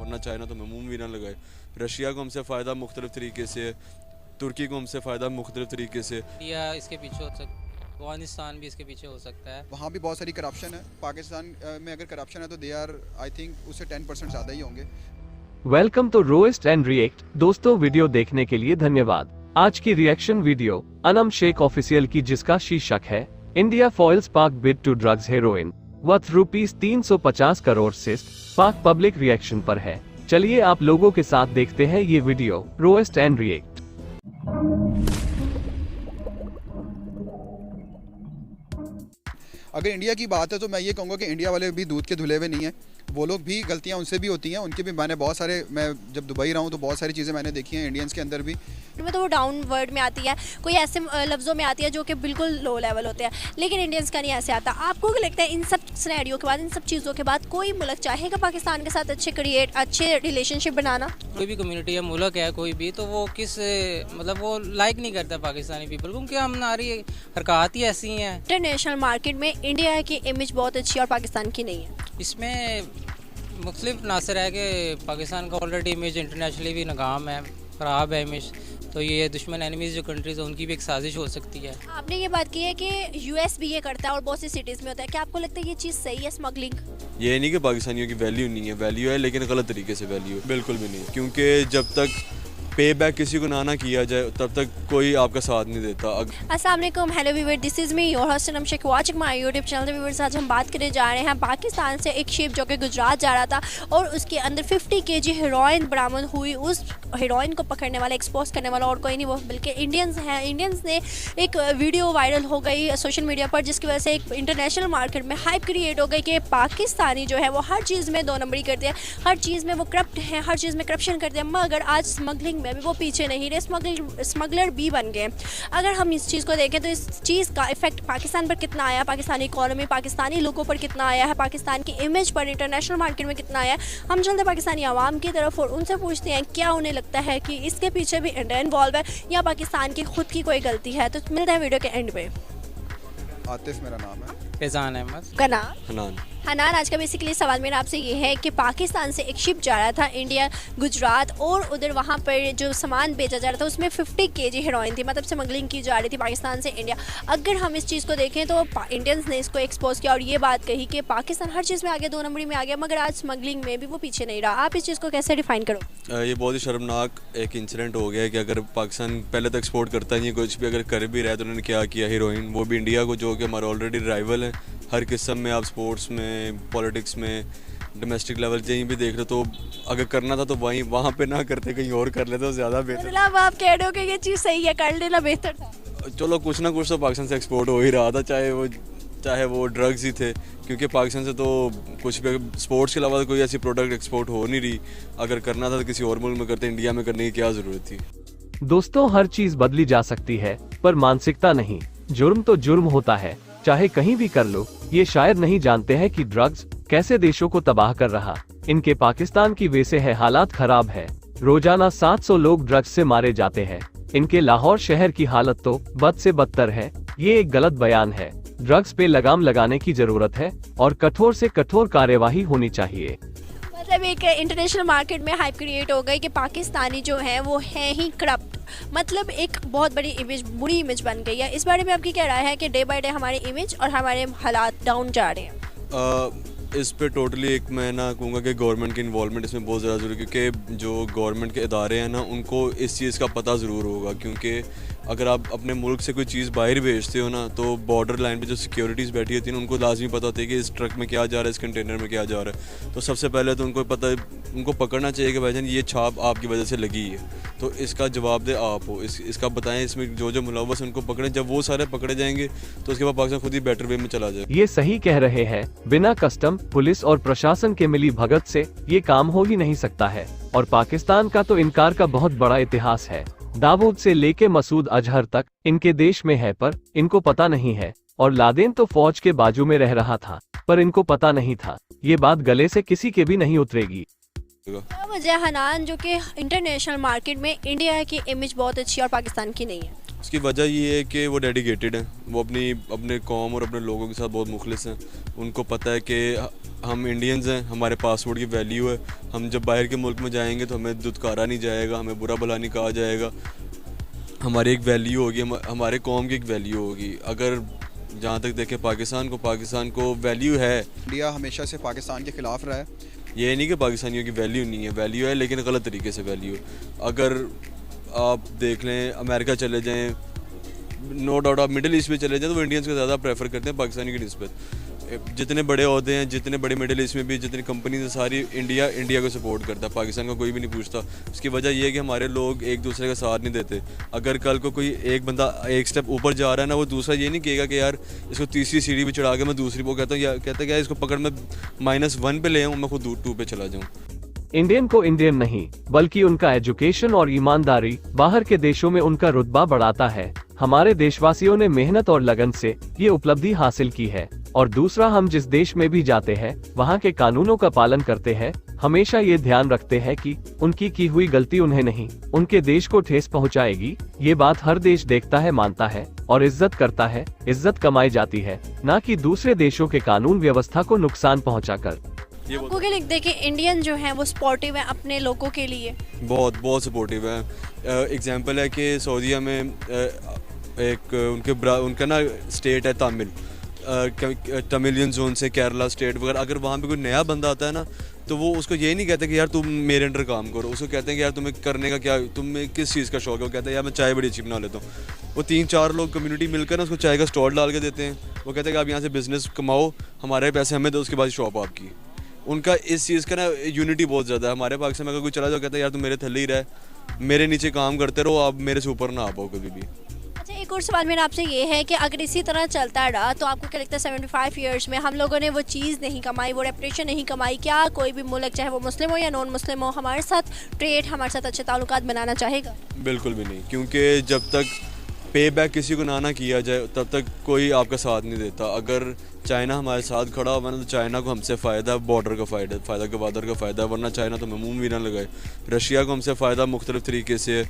वरना चाइना तो मुंह भी ना लगाए। रशिया को हमसे फ़ायदा मुख्तलिफ तरीके से है, तुर्की को हमसे फ़ायदा मुख्तलिफ तरीके से। इंडिया इसके पीछे हो सकता है, अफगानिस्तान भी इसके पीछे हो सकता है। वहाँ भी बहुत सारी करप्शन है। पाकिस्तान में अगर करप्शन है तो दे आर आई थिंक उससे 10% ज़्यादा ही होंगे। Welcome to roast and react. दोस्तों, वीडियो देखने के लिए धन्यवाद। आज की reaction video Anam Shaikh official की, जिसका शीर्षक है India foils Pak bid to drugs heroin worth ₹350 crore seized Pak public reaction पर है। चलिए आप लोगों के साथ देखते हैं ये वीडियो रोएस्ट एंड रिएक्ट। अगर इंडिया की बात है तो मैं ये कहूँगा कि इंडिया वाले भी दूध के धुले हुए नहीं हैं। वो लोग भी गलतियाँ उनसे भी होती हैं, उनके भी। मैंने बहुत सारे, मैं जब दुबई रहा हूँ तो बहुत सारी चीज़ें मैंने देखी हैं इंडियंस के अंदर भी। में तो वो डाउन वर्ड में आती है, कोई ऐसे लफ्ज़ों में आती है जो कि बिल्कुल लो लेवल होते हैं, लेकिन इंडियंस का नहीं ऐसे आता। आपको क्या लगता है इन सब सिनेरियो के बाद, इन सब चीज़ों के बाद कोई मुल्क चाहेगा पाकिस्तान के साथ अच्छे रिलेशनशिप बनाना? कोई भी कम्युनिटी या मुल्क है कोई भी, तो वो मतलब वो लाइक नहीं करता पाकिस्तानी पीपल, क्योंकि हमारी हरकत ही ऐसी हैं। इंटरनेशनल मार्केट में इंडिया की इमेज बहुत अच्छी और पाकिस्तान की नहीं है। इसमें मुख्तलिफ नासर है कि पाकिस्तान का ऑलरेडी इमेज इंटरनेशनली भी नाकाम है, ख़राब है इमेज। तो ये दुश्मन एनिमीज़ जो कंट्रीज़ हैं उनकी भी एक साजिश हो सकती है। आपने ये बात की है कि यूएस भी ये करता है और बहुत सी सिटीज़ में होता है। क्या आपको लगता है ये चीज़ सही है, स्मगलिंग? ये नहीं कि पाकिस्तानियों की वैल्यू नहीं है, वैल्यू है, लेकिन गलत तरीके से वैल्यू है, बिल्कुल भी नहीं। क्योंकि जब तक पे बैक किसी को ना किया जाए तब तक कोई आपका साथ नहीं देता। अस्सलाम वालेकुम, hello viewer, this is me your host Anam Shaikh watching my YouTube channel. Viewers, आज हम बात करने जा रहे हैं पाकिस्तान से एक शिप जो कि गुजरात जा रहा था और उसके अंदर 50 kg हेरोइन बरामद हुई। उस हेरोइन को पकड़ने वाला, एक्सपोज करने वाला और कोई नहीं, वो बल्कि इंडियंस हैं। इंडियंस ने एक वीडियो वायरल हो गई सोशल मीडिया पर, जिसकी वजह से एक इंटरनेशनल मार्केट में हाइप क्रिएट हो गई कि पाकिस्तानी जो है वो हर चीज़ में दो नंबरी करते हैं, हर चीज़ में वो करप्ट हैं, हर चीज़ में करप्शन करते हैं। मगर आज स्मगलिंग में भी वो पीछे नहीं रहे, स्मगलर भी बन गए। अगर हम इस चीज़ को देखें तो इस चीज़ का इफेक्ट पाकिस्तान पर कितना आया, पाकिस्तानी इकोनॉमी, पाकिस्तानी लोगों पर कितना आया है, पाकिस्तान की इमेज पर इंटरनेशनल मार्केट में कितना आया है। हम चलते पाकिस्तानी आवाम की तरफ और उनसे पूछते हैं क्या उन्हें लगता है कि इसके पीछे भी इंडिया इन्वॉल्व है या पाकिस्तान की खुद की कोई गलती है। तो मिलते हैं वीडियो के एंड में। आतिफ मेरा नाम है। फैज़ान अहमद का नाम हनान। आज का बेसिकली सवाल मेरा आपसे ये है कि पाकिस्तान से एक शिप जा रहा था इंडिया गुजरात, और उधर वहाँ पर जो सामान बेचा जा रहा था उसमें 50 kg हेरोइन थी, मतलब स्मगलिंग की जा रही थी पाकिस्तान से इंडिया। अगर हम इस चीज़ को देखें तो इंडियंस ने इसको एक्सपोज किया और ये बात कही कि पाकिस्तान हर चीज़ में आगे, दो नंबरी में आ गया, मगर आज स्मगलिंग में भी वो पीछे नहीं रहा। आप इस चीज़ को कैसे डिफाइन करो? ये बहुत ही शर्मनाक एक इंसिडेंट हो गया है कि अगर पाकिस्तान पहले तो एक्सपोर्ट करता नहीं है कुछ भी, अगर कर भी रहा है तो उन्होंने क्या किया, हीरोइन, वो भी इंडिया को, जो कि हमारा ऑलरेडी राइवल है हर किस्म में। आप स्पोर्ट्स में, पॉलिटिक्स में, डोमेस्टिक लेवल कहीं भी देख रहे तो अगर करना था तो वहाँ पे ना करते, कहीं और कर लेते तो ज़्यादा बेहतर। मतलब आप कह रहे हो कि ये चीज़ सही है, कर लेना बेहतर था? चलो कुछ ना कुछ तो पाकिस्तान से एक्सपोर्ट हो ही रहा था, चाहे वो ड्रग्स ही थे, क्योंकि पाकिस्तान से तो कुछ भी, स्पोर्ट्स के अलावा कोई ऐसी प्रोडक्ट एक्सपोर्ट हो नहीं रही। अगर करना था तो किसी और मुल्क में करते, इंडिया में करने की क्या ज़रूरत थी? दोस्तों, हर चीज बदली जा सकती है पर मानसिकता नहीं। जुर्म तो जुर्म होता है, चाहे कहीं भी कर लो। ये शायद नहीं जानते हैं कि ड्रग्स कैसे देशों को तबाह कर रहा। इनके पाकिस्तान की वजह से है हालात खराब है। रोजाना 700 लोग ड्रग्स से मारे जाते हैं। इनके लाहौर शहर की हालत तो बद से बदतर है। ये एक गलत बयान है। ड्रग्स पे लगाम लगाने की जरूरत है और कठोर से कठोर कार्यवाही होनी चाहिए। मतलब एक इंटरनेशनल मार्केट में हाइप क्रिएट हो गई कि पाकिस्तानी जो है वो है ही करप्ट, मतलब एक बहुत बड़ी इमेज, बुरी इमेज बन गई है। इस बारे में आपकी क्या राय है कि डे बाय डे हमारी इमेज और हमारे हालात डाउन जा रहे हैं? इस पे टोटली एक मैं ना कहूँगा कि गवर्नमेंट की इन्वॉल्वमेंट इसमें बहुत ज़्यादा ज़रूरी है, क्योंकि जो गवर्नमेंट के इदारे हैं ना उनको इस चीज़ का पता ज़रूर होगा। क्योंकि अगर आप अपने मुल्क से कोई चीज़ बाहर भेजते हो ना, तो बॉर्डर लाइन पे जो सिक्योरिटीज़ बैठी होती हैं उनको लाजमी पता होती है कि इस ट्रक में क्या जा रहा है, इस कंटेनर में क्या जा रहा है। तो सबसे पहले तो उनको पता, उनको पकड़ना चाहिए कि भाईजान ये छाप आपकी वजह से लगी है, तो इसका जवाबदेह आप हो, इसका बताएं, इसमें जो मुलव्वस उनको पकड़ें। जब वो सारे पकड़े जाएंगे तो उसके बाद पाकिस्तान खुद ही बेटर वे में चला जाए। ये सही कह रहे हैं। बिना कस्टम, पुलिस और प्रशासन के मिली भगत से ये काम हो ही नहीं सकता है। और पाकिस्तान का तो इनकार का बहुत बड़ा इतिहास है। दाऊद से लेके मसूद अजहर तक इनके देश में है, पर इनको पता नहीं है। और लादेन तो फौज के बाजू में रह रहा था, पर इनको पता नहीं था। ये बात गले से किसी के भी नहीं उतरेगी। क्या वजह हनान जो कि इंटरनेशनल मार्केट में इंडिया की इमेज बहुत अच्छी और पाकिस्तान की नहीं है? उसकी वजह ये है कि वो डेडिकेटेड हैं, वो अपने कौम और अपने लोगों के साथ बहुत मुखलिस हैं। उनको पता है कि हम इंडियंस हैं, हमारे पासपोर्ट की वैल्यू है, हम जब बाहर के मुल्क में जाएंगे तो हमें दुत्कारा नहीं जाएगा, हमें बुरा भला नहीं कहा जाएगा, हमारी एक वैल्यू होगी, हमारे कौम की एक वैल्यू होगी। अगर जहाँ तक देखें पाकिस्तान को वैल्यू है। इंडिया हमेशा से पाकिस्तान के ख़िलाफ़ रहा है। ये नहीं कि पाकिस्तानियों की वैल्यू नहीं है, वैल्यू है लेकिन गलत तरीके से वैल्यू है। अगर आप देख लें अमेरिका चले जाएं, नो डाउट आप मिडिल ईस्ट में चले जाएं तो वो इंडियंस को ज़्यादा प्रेफर करते हैं पाकिस्तानी की निस्बत। जितने बड़े अहदे हैं, जितने बड़े मिडिल ईस्ट में भी जितनी कंपनीज है सारी इंडिया को सपोर्ट करता है, पाकिस्तान का कोई भी नहीं पूछता। उसकी वजह यह है कि हमारे लोग एक दूसरे का साथ नहीं देते। अगर कल को कोई एक बंदा एक स्टेप ऊपर जा रहा है ना, वो दूसरा ये नहीं कहेगा कि यार इसको तीसरी सीढ़ी पे चढ़ा के मैं दूसरी वो कहता है कि यार इसको पकड़ मैं -1 पे ले आऊँ, मैं खुद 2 पे चला जाऊँ। इंडियन को इंडियन नहीं बल्कि उनका एजुकेशन और ईमानदारी बाहर के देशों में उनका रुतबा बढ़ाता है। हमारे देशवासियों ने मेहनत और लगन से ये उपलब्धि हासिल की है। और दूसरा, हम जिस देश में भी जाते हैं वहाँ के कानूनों का पालन करते हैं, हमेशा ये ध्यान रखते हैं कि उनकी की हुई गलती उन्हें नहीं उनके देश को ठेस पहुँचाएगी। ये बात हर देश देखता है, मानता है और इज्जत करता है। इज्जत कमाई जाती है, न कि दूसरे देशों के कानून व्यवस्था को नुकसान पहुँचाकर। आपको क्या लगता है कि इंडियन जो है वो सपोर्टिव है अपने लोगों के लिए? बहुत सपोर्टिव है। एग्जांपल है कि सऊदीया में एक उनका ना स्टेट है तमिलियन जोन से केरला स्टेट वगैरह। अगर वहाँ पे कोई नया बंदा आता है ना तो वो उसको ये नहीं कहते कि यार तुम मेरे अंडर काम करो, उसको कहते हैं कि यार तुम्हें करने का क्या, तुम्हें किस चीज़ का शौक है। वो कहते हैं यार मैं चाय बड़ी अच्छी बना लेता हूँ। वो 3-4 लोग कम्युनिटी मिलकर ना उसको चाय का स्टॉल डाल के देते हैं। वो कहते हैं कि आप यहाँ से बिज़नेस कमाओ, हमारे पैसे हमें दो, उसके बाद शॉप आपकी। उनका इस चीज़ का ना यूनिटी बहुत ज़्यादा है। हमारे पाकिस्तान में अगर कोई चला जाओ कहता है यार तुम मेरे थल्ले ही रहे, मेरे नीचे काम करते रहो, आप मेरे से ऊपर ना आ पाओ कभी भी। अच्छा, एक और सवाल मेरा आपसे ये है कि अगर इसी तरह चलता रहा तो आपको क्या लगता है 75 ईयर्स में हम लोगों ने वो चीज़ नहीं कमाई, वो रेपुटेशन नहीं कमाई, क्या कोई भी मुल्क चाहे वो मुस्लिम हो या नॉन मुस्लिम हो हमारे साथ ट्रेड, हमारे साथ अच्छे ताल्लुकात बनाना चाहेगा? बिल्कुल भी नहीं, क्योंकि जब तक पे बैक किसी को ना किया जाए तब तक कोई आपका साथ नहीं देता। अगर चाइना हमारे साथ खड़ा हुआ ना तो चाइना को हमसे फ़ायदा, बॉर्डर का फ़ायदा गवादर का फ़ायदा, वरना चाइना तो मुँह भी ना लगाए। रशिया को हमसे फ़ायदा मुख्तलिफ़ तरीके से,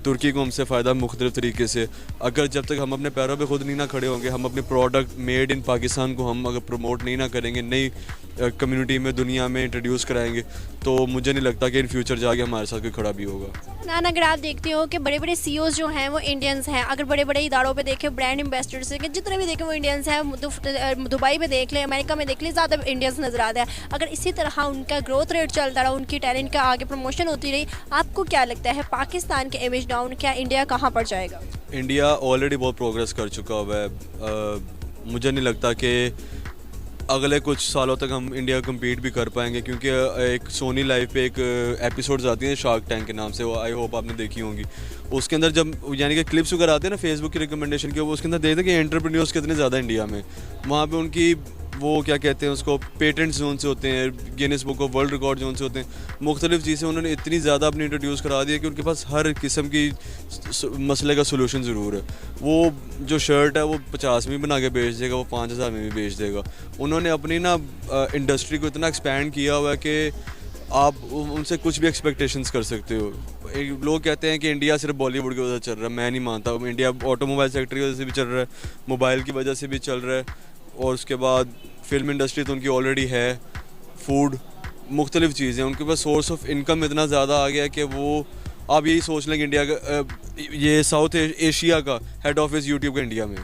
तुर्की को हमसे फ़ायदा मुख्तलिफ़ तरीके से। अगर जब तक हम अपने पैरों पे खुद नहीं ना खड़े होंगे, हम अपने प्रोडक्ट मेड इन पाकिस्तान को हम अगर प्रमोट नहीं ना करेंगे, नई कम्युनिटी में दुनिया में इंट्रोड्यूस कराएंगे, तो मुझे नहीं लगता कि इन फ्यूचर जाके हमारे साथ कोई खड़ा भी होगा। नान, अगर आप देखते हो कि बड़े बड़े CEOs जो हैं वो इंडियंस हैं, अगर बड़े बड़े इदारों पे देखें, ब्रांड एम्बेसडर्स हैं, जितने भी देखें वो इंडियंस हैं। दुबई में देख लें, अमेरिका में देख लें, ज़्यादा इंडियंस नज़र आते हैं। अगर इसी तरह उनका ग्रोथ रेट चलता रहा, उनकी टैलेंट का आगे प्रमोशन होती रही, आपको क्या लगता है पाकिस्तान के इमेज डाउन, क्या इंडिया कहाँ पर जाएगा? इंडिया ऑलरेडी बहुत प्रोग्रेस कर चुका हुआ है। मुझे नहीं लगता कि अगले कुछ सालों तक हम इंडिया कम्पीट भी कर पाएंगे, क्योंकि एक सोनी लाइव पे एक एपिसोड्स आती हैं शार्क टैंक के नाम से, वो आई होप आपने देखी होंगी। उसके अंदर जब यानी कि क्लिप्स वगैरह आते हैं ना फेसबुक की रिकमेंडेशन के, वो उसके अंदर देखते हैं कि एंटरप्रेन्योर्स कितने ज़्यादा इंडिया में, वहाँ पे उनकी वो क्या कहते हैं उसको, पेटेंट जोन से होते हैं, Guinness book of world record zone से होते हैं, मुख्तलिफ चीज़ें उन्होंने इतनी ज़्यादा अपनी इंट्रोड्यूस करा दी है कि उनके पास हर किस्म की मसले का सोल्यूशन ज़रूर है। वो जो शर्ट है वो 50 में बना के बेच देगा, वो 5000 में भी बेच देगा। उन्होंने अपनी ना इंडस्ट्री को इतना एक्सपैंड किया हुआ है कि आप उनसे कुछ भी एक्सपेक्टेशंस कर सकते हो। लोग कहते हैं कि इंडिया सिर्फ बॉलीवुड की वजह से चल रहा है, मैं नहीं मानता। इंडिया ऑटोमोबाइल सेक्टर की वजह से भी चल रहा है, मोबाइल की वजह से भी चल रहा है, और उसके बाद फिल्म इंडस्ट्री तो उनकी ऑलरेडी है, फूड, मुख्तलिफ चीज़ें। उनके पास सोर्स ऑफ इनकम इतना ज़्यादा आ गया कि वो, आप यही सोच लें कि इंडिया का ये साउथ एशिया का हेड ऑफिस यूट्यूब का इंडिया में,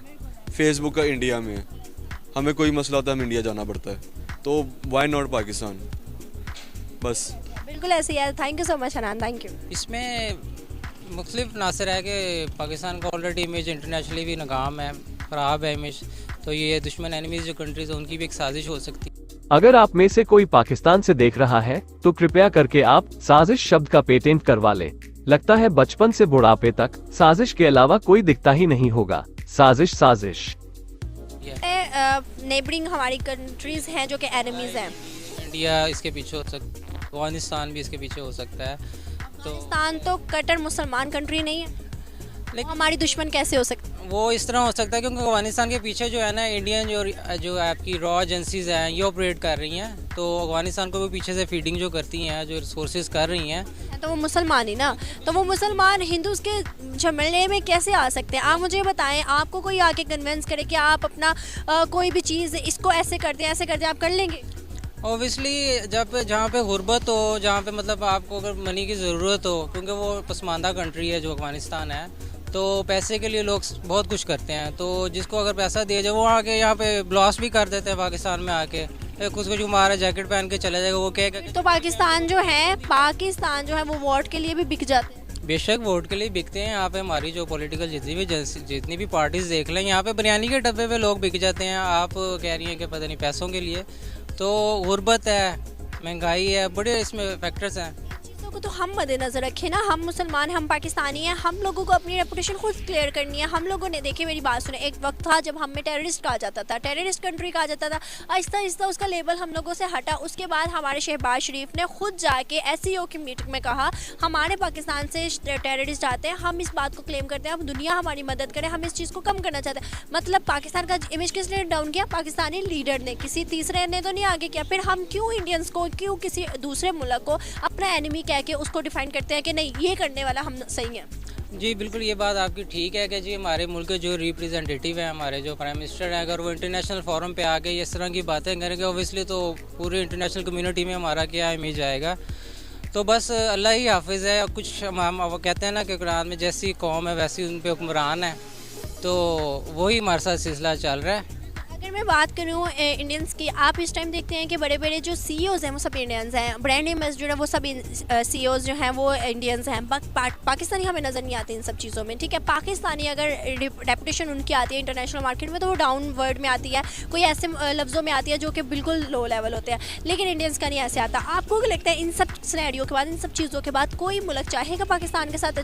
फेसबुक का इंडिया में। हमें कोई मसला होता है, हमें इंडिया जाना पड़ता है, तो वाई नॉट पाकिस्तान, बस। बिल्कुल ऐसे ही है। Thank you so much Hanan, thank you. इसमें मुख्तलिफ नासर है कि पाकिस्तान का ऑलरेडी इमेज इंटरनेशनली भी नाकाम है, ख़राब है इमेज, तो ये दुश्मन एनिमीज जो कंट्रीज हैं उनकी भी एक साजिश हो सकती है। अगर आप में से कोई पाकिस्तान से देख रहा है तो कृपया करके आप साजिश शब्द का पेटेंट करवा लें। लगता है बचपन से बुढ़ापे तक साजिश के अलावा कोई दिखता ही नहीं होगा। साजिश। नेबरिंग हमारी कंट्रीज हैं जो कि एनिमीज हैं। इंडिया इसके पीछे हो सकता है, अफगानिस्तान भी इसके पीछे हो सकता है। तो पाकिस्तान तो कट्टर मुसलमान कंट्री नहीं है, लेकिन हमारी दुश्मन कैसे हो सकती है? वो इस तरह हो सकता है क्योंकि अफगानिस्तान के पीछे जो है ना इंडियन जो आपकी रॉ एजेंसीज हैं ये ऑपरेट कर रही हैं, तो अफगानिस्तान को भी पीछे से फीडिंग जो करती हैं, जो रिसोर्सेज कर रही हैं। तो वो मुसलमान ही ना, तो वो मुसलमान हिंदूज के झमेले में कैसे आ सकते हैं? आप मुझे बताएं, आपको कोई आके कन्विंस करे कि आप अपना कोई भी चीज़ इसको ऐसे कर दें ऐसे कर दें, आप कर लेंगे? ओबियसली जब जहाँ पे गुर्बत हो, जहाँ पे मतलब आपको अगर मनी की ज़रूरत हो, क्योंकि वो पसमानदा कंट्री है जो अफगानिस्तान है, तो पैसे के लिए लोग बहुत कुछ करते हैं। तो जिसको अगर पैसा दिया जाए वो आके यहाँ पे ब्लास्ट भी कर देते हैं पाकिस्तान में आके, कुछ कुछ मारा जैकेट पहन के चला जाएगा, वो कहेगा। तो पाकिस्तान जो है वो वोट के लिए भी बिक जाते हैं। बेशक वोट के लिए बिकते हैं। यहाँ पे हमारी जो पॉलिटिकल जितनी भी पार्टीज देख लें, यहाँ पे बिरयानी के डब्बे पे लोग बिक जाते हैं। आप कह रही हैं कि पता नहीं पैसों के लिए, तो गुर्बत है, महंगाई है, बड़े इसमें फैक्टर्स हैं। चीज़ों को तो हम मद्देनजर रखें ना, हम मुसलमान हैं, हम पाकिस्तानी हैं, हम लोगों को अपनी रेपुटेशन खुद क्लियर करनी है। हम लोगों ने, देखिए मेरी बात सुने, एक वक्त था जब हमें टेररिस्ट कहा जाता था, टेररिस्ट कंट्री कहा जाता था। आहिस्ता आहिस्ता उसका लेबल हम लोगों से हटा। उसके बाद हमारे शहबाज शरीफ ने खुद जाके SCO की मीटिंग में कहा हमारे पाकिस्तान से टेररिस्ट आते हैं, हम इस बात को क्लेम करते हैं, अब दुनिया हमारी मदद करे, हम इस चीज़ को कम करना चाहते हैं। मतलब पाकिस्तान का इमेज किसने डाउन किया? पाकिस्तानी लीडर ने, किसी तीसरे ने तो नहीं आगे किया। फिर हम क्यों इंडियंस को, क्यों किसी दूसरे मुल्क को अपना एनिमी कह के उसको डिफाइन करते हैं कि नहीं ये करने वाला हम सही हैं? जी बिल्कुल, ये बात आपकी ठीक है कि जी हमारे मुल्क के जो रिप्रेजेंटेटिव हैं, हमारे जो प्राइम मिनिस्टर हैं, अगर वो इंटरनेशनल फोरम पे आके इस तरह की बातें करेंगे, ओबियसली तो पूरी इंटरनेशनल कम्युनिटी में हमारा क्या इमेज आएगा। तो बस अल्लाह ही हाफिज़ है। कुछ हम वो कहते हैं ना कि कुरान में जैसी कौम है वैसी उन पे हुक्मरान है, तो वही हमारे साथ सिलसिला चल रहा है। अगर मैं बात करूँ इंडियंस की, आप इस टाइम देखते हैं कि बड़े बड़े जो CEOs हैं वो सब इंडियंस हैं, ब्रांड एम्बेसडर है वो सब CEOs जो हैं वो इंडियंस हैं। पाकिस्तानी हमें नज़र नहीं आते इन सब चीज़ों में, ठीक है। पाकिस्तानी अगर रेपुटेशन उनकी आती है इंटरनेशनल मार्केट में तो वो डाउनवर्ड में आती है, कोई ऐसे लफ्ज़ों में आती है जो कि बिल्कुल लो लेवल होते हैं, लेकिन इंडियंस का नहीं ऐसे आता। आपको क्या लगता है इन सब सिनेरियो के बाद, इन सब चीज़ों के बाद कोई मुल्क चाहेगा पाकिस्तान के साथ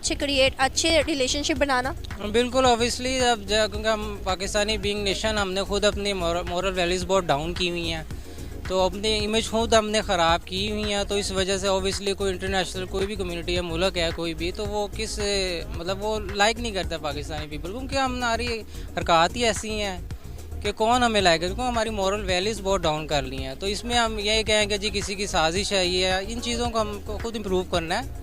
अच्छे रिलेशनशिप बनाना? बिल्कुल, ऑब्वियसली अब क्योंकि हम पाकिस्तानी बीइंग नेशन, हमने खुद अपनी मॉरल वैल्यूज़ बहुत डाउन की हुई हैं, तो अपनी इमेज खुद हमने ख़राब की हुई हैं। तो इस वजह से ऑब्वियसली कोई इंटरनेशनल कोई भी कम्युनिटी है, मुल्क है कोई भी, तो वो मतलब वो लाइक नहीं करता पाकिस्तानी पीपल, क्योंकि हमारी हरकत ही ऐसी हैं कि कौन हमें लाइक करे, क्योंकि हमारी मॉरल वैल्यूज़ बहुत डाउन कर ली हैं। तो इसमें हम यही कहेंगे जी किसी की साजिश है, ये है, इन चीज़ों को हमको खुद इम्प्रूव करना है।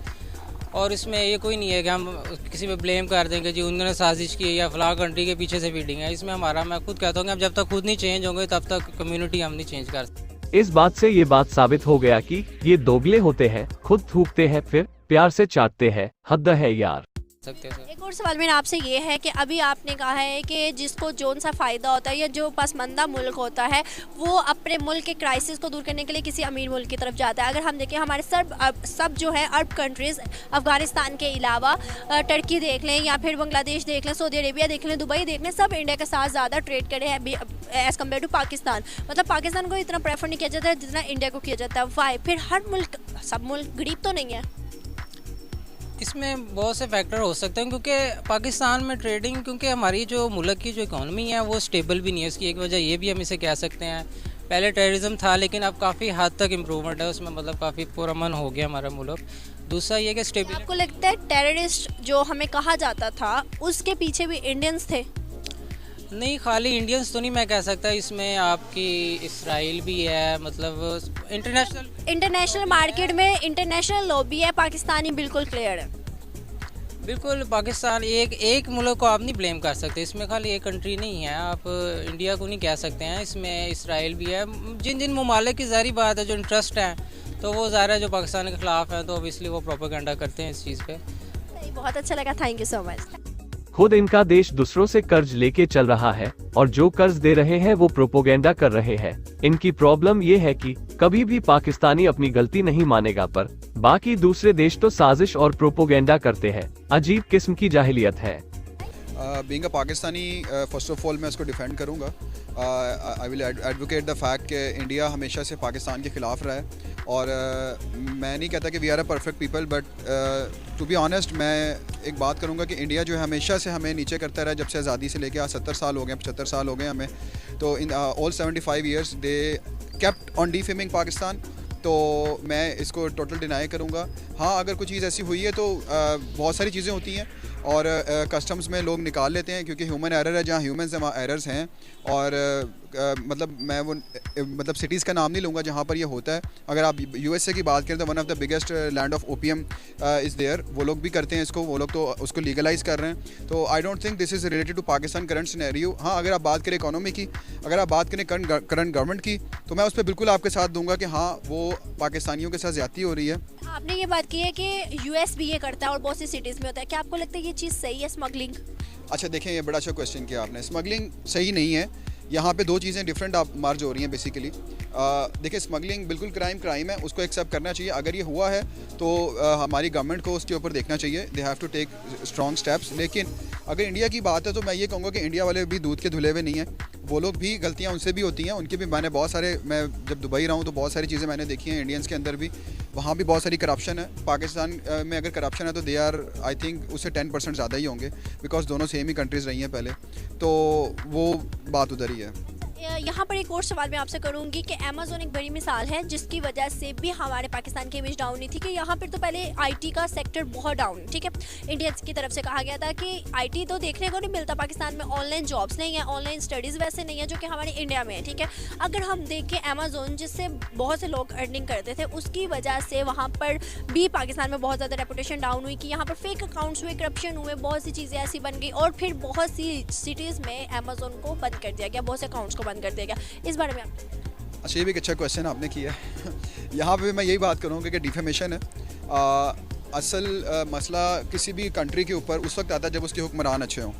और इसमें ये कोई नहीं है कि हम किसी पे ब्लेम कर देंगे जी उन्होंने साजिश की या फलां कंट्री के पीछे से फीडिंग है। इसमें हमारा, मैं खुद कहता हूँ कि अब जब तक खुद नहीं चेंज होंगे तब तक कम्युनिटी हम नहीं चेंज कर सकते। इस बात से ये बात साबित हो गया कि ये दोगले होते हैं, खुद थूकते हैं फिर प्यार से चाटते हैं, हद है यार। एक और सवाल मेरा आपसे ये है कि अभी आपने कहा है कि जिसको जोन सा फ़ायदा होता है या जो पसमंदा मुल्क होता है वो अपने मुल्क के क्राइसिस को दूर करने के लिए किसी अमीर मुल्क की तरफ जाता है। अगर हम देखें हमारे सब जो है अरब कंट्रीज़, अफ़गानिस्तान के अलावा टर्की देख लें या फिर बांग्लादेश देख लें, सऊदी अरेबिया देख लें, दुबई देख लें, सब इंडिया के साथ ज़्यादा ट्रेड करे हैं एज़ कम्पेयर टू पाकिस्तान। मतलब पाकिस्तान को इतना प्रेफर नहीं किया जाता है जितना इंडिया को किया जाता है। वाई? फिर हर मुल्क, सब मुल्क गरीब तो नहीं है? इसमें बहुत से फैक्टर हो सकते हैं, क्योंकि पाकिस्तान में ट्रेडिंग, क्योंकि हमारी जो मुल्क की जो इकॉनमी है वो स्टेबल भी नहीं है। इसकी एक वजह ये भी हम इसे कह सकते हैं, पहले टेररिज्म था लेकिन अब काफ़ी हद तक इम्प्रूवमेंट है उसमें, मतलब काफ़ी पुरअमन हो गया हमारा मुल्क। दूसरा ये कि स्टेबिलिटी। आपको लगता है टेररिस्ट जो हमें कहा जाता था उसके पीछे भी इंडियंस थे? नहीं, खाली इंडियंस तो नहीं मैं कह सकता, इसमें आपकी इसराइल भी है, मतलब इंटरनेशनल मार्केट में इंटरनेशनल लॉबी है, पाकिस्तानी बिल्कुल क्लियर है। बिल्कुल, पाकिस्तान एक मुल्क को आप नहीं ब्लेम कर सकते, इसमें खाली एक कंट्री नहीं है, आप इंडिया को नहीं कह सकते हैं, इसमें इसराइल भी है। जिन ममालिक की ज़ाहिर बात है जो इंटरेस्ट है तो वो ज़ाहिर है जो पाकिस्तान के ख़िलाफ़ है, तो ऑब्वियसली वो प्रोपेगेंडा करते हैं इस चीज़ पे। बहुत अच्छा लगा, थैंक यू सो मच। खुद इनका देश दूसरों से कर्ज लेके चल रहा है और जो कर्ज दे रहे हैं वो प्रोपोगेंडा कर रहे हैं। इनकी प्रॉब्लम ये है कि कभी भी पाकिस्तानी अपनी गलती नहीं मानेगा, पर बाकी दूसरे देश तो साजिश और प्रोपोगेंडा करते हैं। अजीब किस्म की जाहिलियत है। Being a Pakistani, first of all मैं इसको डिफेंड करूँगा। I will advocate the fact कि इंडिया हमेशा से पाकिस्तान के ख़िलाफ़ रहा है और मैं नहीं कहता कि we are a perfect people, but to be honest मैं एक बात करूँगा कि इंडिया जो है हमेशा से हमें नीचे करता रहा, जब से आज़ादी से लेकर आज 70 साल हो गए, 75 साल हो गए हमें। तो in all 75 years they kept on defaming Pakistan. तो मैं इसको टोटल डिनाई करूँगा। हाँ, अगर कोई चीज़ ऐसी हुई है तो बहुत सारी चीज़ें होती हैं, और कस्टम्स में लोग निकाल लेते हैं क्योंकि ह्यूमन एरर है, जहाँ ह्यूमंस हैं वहाँ एरर्स हैं। और मतलब मैं वो मतलब सिटीज़ का नाम नहीं लूँगा जहाँ पर ये होता है। अगर आप यूएसए की बात करें तो one of the biggest land of OPM is there, वो लोग भी करते हैं इसको, वो लोग तो उसको लीगलाइज़ कर रहे हैं। तो I don't think this is related to Pakistan current scenario. हाँ, अगर आप बात करें इकोनॉमी की, अगर आप बात करें करंट गवर्नमेंट की, तो मैं उस पर बिल्कुल आपके साथ दूंगा कि हाँ, वो पाकिस्तानियों के साथ ज़्यादती हो रही है। आपने ये बात की है कि यूएस भी ये करता है और बहुत सी सिटीज़ में होता है, क्या आपको लगता है ये चीज़ सही है, स्मगलिंग? अच्छा देखें, ये बड़ा अच्छा क्वेश्चन किया आपने। स्मगलिंग सही नहीं है। यहाँ पे दो चीज़ें डिफरेंट आप मार्ज हो रही हैं बेसिकली। देखिए, स्मगलिंग बिल्कुल क्राइम है, उसको एक्सेप्ट करना चाहिए। अगर ये हुआ है तो हमारी गवर्नमेंट को उसके ऊपर देखना चाहिए, they have to take strong steps. लेकिन अगर इंडिया की बात है तो मैं ये कहूँगा कि इंडिया वाले भी दूध के धुले हुए नहीं हैं, वो लोग भी गलतियाँ उनसे भी होती हैं, उनकी भी। मैंने बहुत सारे, मैं जब दुबई रहा हूँ तो बहुत सारी चीज़ें मैंने देखी हैं इंडियंस के अंदर भी, वहाँ भी बहुत सारी करप्शन है। पाकिस्तान में अगर करप्शन है तो दे आर, आई थिंक उससे 10% ज़्यादा ही होंगे, बिकॉज दोनों सेम ही कंट्रीज़ रही हैं पहले, तो वो बात उधर ही है। यहाँ पर एक और सवाल मैं आपसे करूँगी कि अमेज़न एक बड़ी मिसाल है जिसकी वजह से भी हमारे पाकिस्तान की इमेज डाउन नहीं थी। कि यहाँ पर तो पहले आईटी का सेक्टर बहुत डाउन, ठीक है, इंडियंस की तरफ से कहा गया था कि आईटी तो देखने को नहीं मिलता पाकिस्तान में, ऑनलाइन जॉब्स नहीं है, ऑनलाइन स्टडीज़ वैसे नहीं है जो कि हमारे इंडिया में है, ठीक है। अगर हम देखें अमेज़न, जिससे बहुत से लोग अर्निंग करते थे, उसकी वजह से वहाँ पर भी पाकिस्तान में बहुत ज़्यादा रेपुटेशन डाउन हुई कि यहाँ पर फेक अकाउंट्स हुए, करप्शन हुए, बहुत सी चीज़ें ऐसी बन गई और फिर बहुत सी सिटीज़ में अमेज़न को बंद कर दिया गया, बहुत से अकाउंट्स को बंद कर दिया गया। इस बारे में आप? अच्छा, ये भी एक अच्छा क्वेश्चन आपने किया है। यहाँ पे मैं यही बात करूँगा कि डिफेमेशन है। असल मसला किसी भी कंट्री के ऊपर उस वक्त आता है जब उसके हुक्मरान अच्छे हों।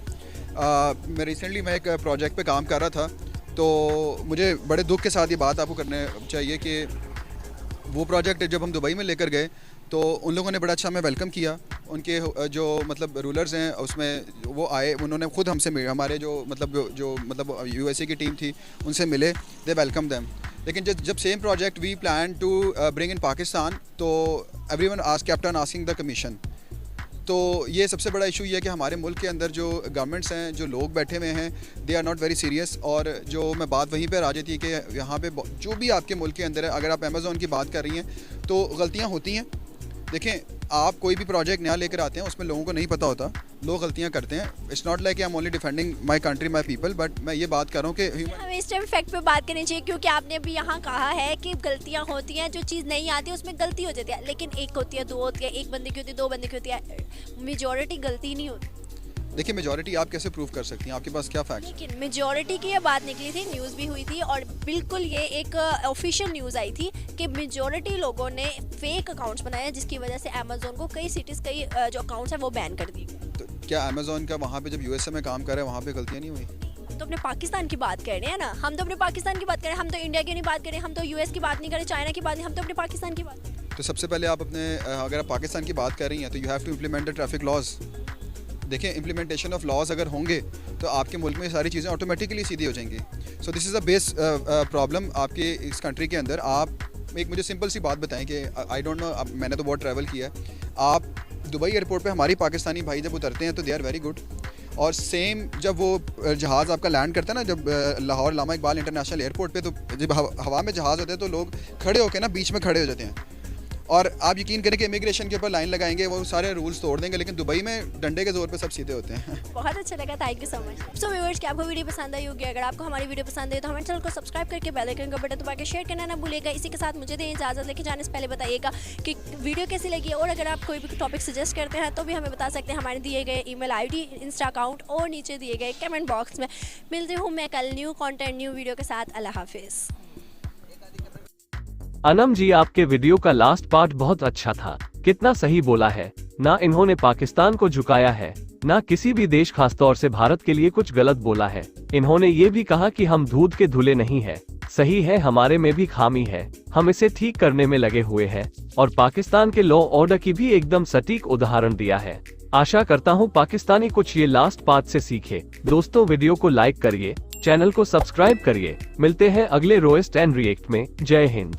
मैं रिसेंटली एक प्रोजेक्ट पे काम कर रहा था, तो मुझे बड़े दुख के साथ ये बात आपको करने चाहिए कि वो प्रोजेक्ट जब हम दुबई में लेकर गए तो उन लोगों ने बड़ा अच्छा हमें वेलकम किया। उनके जो मतलब रूलर्स हैं उसमें वो आए, उन्होंने खुद हमसे मिले, हमारे जो मतलब यूएसए की टीम थी उनसे मिले, दे वेलकम देम। लेकिन जब same project we plan to bring in Pakistan, तो everyone kept on asking the commission. तो ये सबसे बड़ा इशू ये है कि हमारे मुल्क के अंदर जो गवर्नमेंट्स हैं, जो लोग बैठे हुए हैं, they are not very serious. और जो मैं बात वहीं पर आ जाती है कि यहाँ पे जो भी आपके मुल्क के अंदर है, अगर आप अमेज़न की बात कर रही हैं तो गलतियाँ होती हैं। देखें, आप कोई भी प्रोजेक्ट नया लेकर आते हैं, उसमें लोगों को नहीं पता होता, लोग गलतियां करते हैं। It's not like I am only defending my country, my people, but मैं ये बात कर रहा हूँ कि हमें इस टाइम फैक्ट पे बात करनी चाहिए, क्योंकि आपने अभी यहाँ कहा है कि गलतियाँ होती हैं, जो चीज़ नहीं आती है उसमें गलती हो जाती है, लेकिन एक होती है, दो होती है, एक बंदे की होती है, दो बंदे की होती है, मेजॉरिटी गलती नहीं होती। देखिए, मेजॉरिटी आप कैसे प्रूव कर सकती हैं, आपके पास क्या फैक्ट? लेकिन मेजॉरिटी की ये बात निकली थी, न्यूज़ भी हुई थी और बिल्कुल ये एक ऑफिशियल न्यूज़ आई थी कि मेजॉरिटी लोगों ने फेक अकाउंट्स बनाए, जिसकी वजह से अमेज़न को कई सिटीज़, कई जो अकाउंट्स हैं वो बैन कर दी। तो क्या अमेज़न का वहाँ पे जब यूएसए में काम कर रहे हैं वहाँ पे गलतियाँ नहीं हुई? तो अपने पाकिस्तान की बात कर रहे हैं ना, हम तो अपने पाकिस्तान की बात कर रहे हैं, हम तो इंडिया की नहीं बात कर रहे, हम तो यूएस की बात नहीं कर रहे, चाइना की बात नहीं, हम तो अपने पाकिस्तान की बात। तो सबसे पहले आप अपने, अगर आप पाकिस्तान की बात कर रही हैं तो you have to implement the traffic laws. देखिए, इम्प्लीमेंटेशन ऑफ लॉज अगर होंगे तो आपके मुल्क में सारी चीज़ें ऑटोमेटिकली सीधी हो जाएंगी। So this is a base problem आपके इस कंट्री के अंदर। आप एक मुझे सिंपल सी बात बताएं कि आई डोंट नो, मैंने तो बहुत ट्रैवल किया है, आप दुबई एयरपोर्ट पे हमारी पाकिस्तानी भाई जब उतरते हैं तो दे आर वेरी गुड, और सेम जब वो जहाज़ आपका लैंड करता है ना, जब लाहौर लामा इकबाल इंटरनेशनल एयरपोर्ट पे, तो जब हवा में जहाज़ होते हैं तो लोग खड़े होकर ना बीच में खड़े हो जाते हैं, और आप यकीन करें कि इमिग्रेशन के ऊपर लाइन लगाएंगे, वो सारे रूल्स तोड़ देंगे, लेकिन दुबई में डंडे के जोर पे सब सीधे होते हैं। बहुत अच्छा लगा, thank you so much. So viewers, क्या आपको वीडियो पसंद आई होगी? अगर आपको हमारी वीडियो पसंद है तो हमारे चैनल को सब्सक्राइब करके बेल आइकन का बटन दबा के शेयर करना ना भूलिएगा। इसी के साथ मुझे दें इजाज़त, लेके जाने से पहले बताइएगा कि वीडियो कैसी लगी, और अगर आप कोई भी टॉपिक सजेस्ट करते हैं तो भी हमें बता सकते हैं हमारे दिए गए ईमेल आईडी, इंस्टा अकाउंट और नीचे दिए गए कमेंट बॉक्स में। मिलती हूँ मैं कल न्यू कंटेंट, न्यू वीडियो के साथ। अल्लाह हाफिज़। अनम जी, आपके वीडियो का लास्ट पार्ट बहुत अच्छा था, कितना सही बोला है। ना इन्होंने पाकिस्तान को झुकाया है, ना किसी भी देश, खासतौर से भारत के लिए कुछ गलत बोला है। इन्होंने ये भी कहा कि हम दूध के धुले नहीं है। सही है, हमारे में भी खामी है, हम इसे ठीक करने में लगे हुए हैं, और पाकिस्तान के लॉ ऑर्डर की भी एकदम सटीक उदाहरण दिया है। आशा करता हूँ पाकिस्तानी कुछ ये लास्ट पार्ट से सीखे। दोस्तों, वीडियो को लाइक करिए, चैनल को सब्सक्राइब करिए। मिलते हैं अगले रोएस्ट एंड रिएक्ट में। जय हिंद।